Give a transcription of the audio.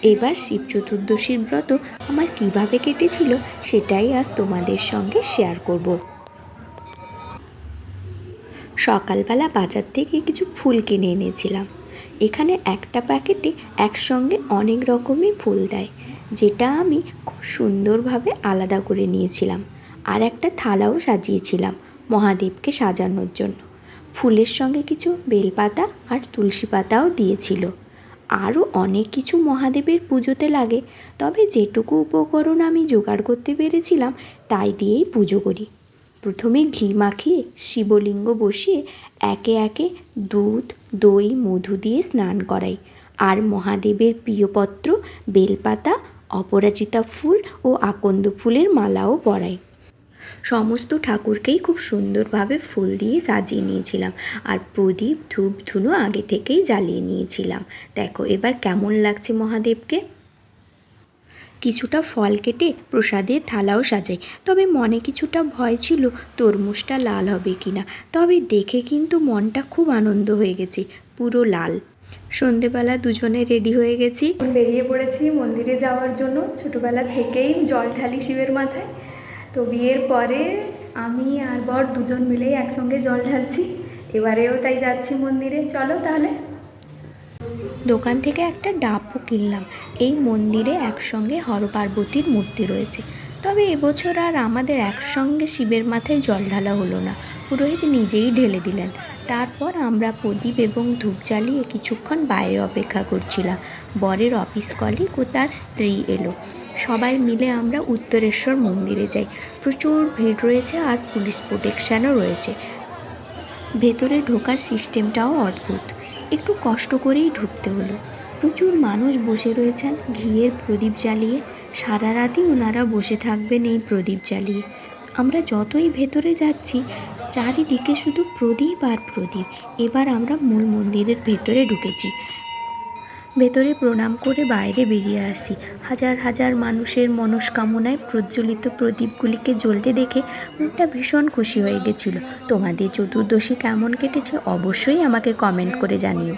এবার শিব চতুর্দশীর ব্রত আমার কিভাবে কেটেছিল সেটাই আজ তোমাদের সঙ্গে শেয়ার করব। সকালবেলা বাজার থেকে কিছু ফুল কিনে এনেছিলাম। এখানে একটা প্যাকেটে একসঙ্গে অনেক রকমই ফুল দেয়, যেটা আমি খুব সুন্দরভাবে আলাদা করে নিয়েছিলাম। আর একটা থালাও সাজিয়েছিলাম মহাদেবকে সাজানোর জন্য। ফুলের সঙ্গে কিছু বেলপাতা আর তুলসী পাতাও দিয়েছিল। আরও অনেক কিছু মহাদেবের পুজোতে লাগে, তবে যেটুকু উপকরণ আমি জোগাড় করতে পেরেছিলাম তাই দিয়েই পুজো করি। প্রথমে ঘি মাখিয়ে শিবলিঙ্গ বসিয়ে একে একে দুধ, দই, মধু দিয়ে স্নান করাই। আর মহাদেবের প্রিয়পত্র বেলপাতা, অপরাজিতা ফুল ও আকন্দ ফুলের মালাও পরাই। সমস্ত ঠাকুরকেই খুব সুন্দরভাবে ফুল দিয়ে সাজিয়ে নিয়েছিলাম। আর প্রদীপ, ধূপ, ধুনো আগে থেকেই জ্বালিয়ে নিয়েছিলাম। দেখো এবার কেমন লাগছে মহাদেবকে। কিছুটা ফল কেটে প্রসাদের থালাও সাজাই, তবে মনে কিছুটা ভয় ছিল তরমুজটা লাল হবে কিনা। তবে দেখে কিন্তু মনটা খুব আনন্দ হয়ে গেছে, পুরো লাল। সন্ধেবেলা দুজনে রেডি হয়ে গেছি, বেরিয়ে পড়েছি মন্দিরে যাওয়ার জন্য। ছোটোবেলা থেকেই জল ঢালি শিবের মাথায়, তো বিয়ের পরে আমি আর বর দুজন মিলেই একসঙ্গে জল ঢালছি। এবারেও তাই যাচ্ছি মন্দিরে। চলো তাহলে। দোকান থেকে একটা ডাবও কিনলাম। এই মন্দিরে একসঙ্গে হরপার্বতীর মূর্তি রয়েছে, তবে এবছর আর আমাদের একসঙ্গে শিবের মাথায় জল ঢালা হলো না, পুরোহিত নিজেই ঢেলে দিলেন। তারপর আমরা প্রদীপ এবং ধূপ জ্বালিয়ে কিছুক্ষণ বাইরে অপেক্ষা করছিলাম। বরের অফিস কলিগ ও তার স্ত্রী এলো। সবাই মিলে আমরা উত্তরেশ্বর মন্দিরে যাই। প্রচুর ভিড় রয়েছে আর পুলিশ প্রোটেকশানও রয়েছে। ভেতরে ঢোকার সিস্টেমটাও অদ্ভুত, একটু কষ্ট করেই ঢুকতে হলো। প্রচুর মানুষ বসে রয়েছেন ঘিয়ের প্রদীপ জ্বালিয়ে। সারা রাতই ওনারা বসে থাকবেন এই প্রদীপ জ্বালিয়ে। আমরা যতই ভেতরে যাচ্ছি চারিদিকে শুধু প্রদীপ আর প্রদীপ। এবার আমরা মূল মন্দিরের ভেতরে ঢুকেছি। ভেতরে প্রণাম করে বাইরে বেরিয়ে আসি। হাজার হাজার মানুষের মনস্কামনায় প্রজ্বলিত প্রদীপগুলিকে জ্বলতে দেখে মনটা ভীষণ খুশি হয়ে গেছিল। তোমাদের চতুর্দশী কেমন কেটেছে অবশ্যই আমাকে কমেন্ট করে জানিও।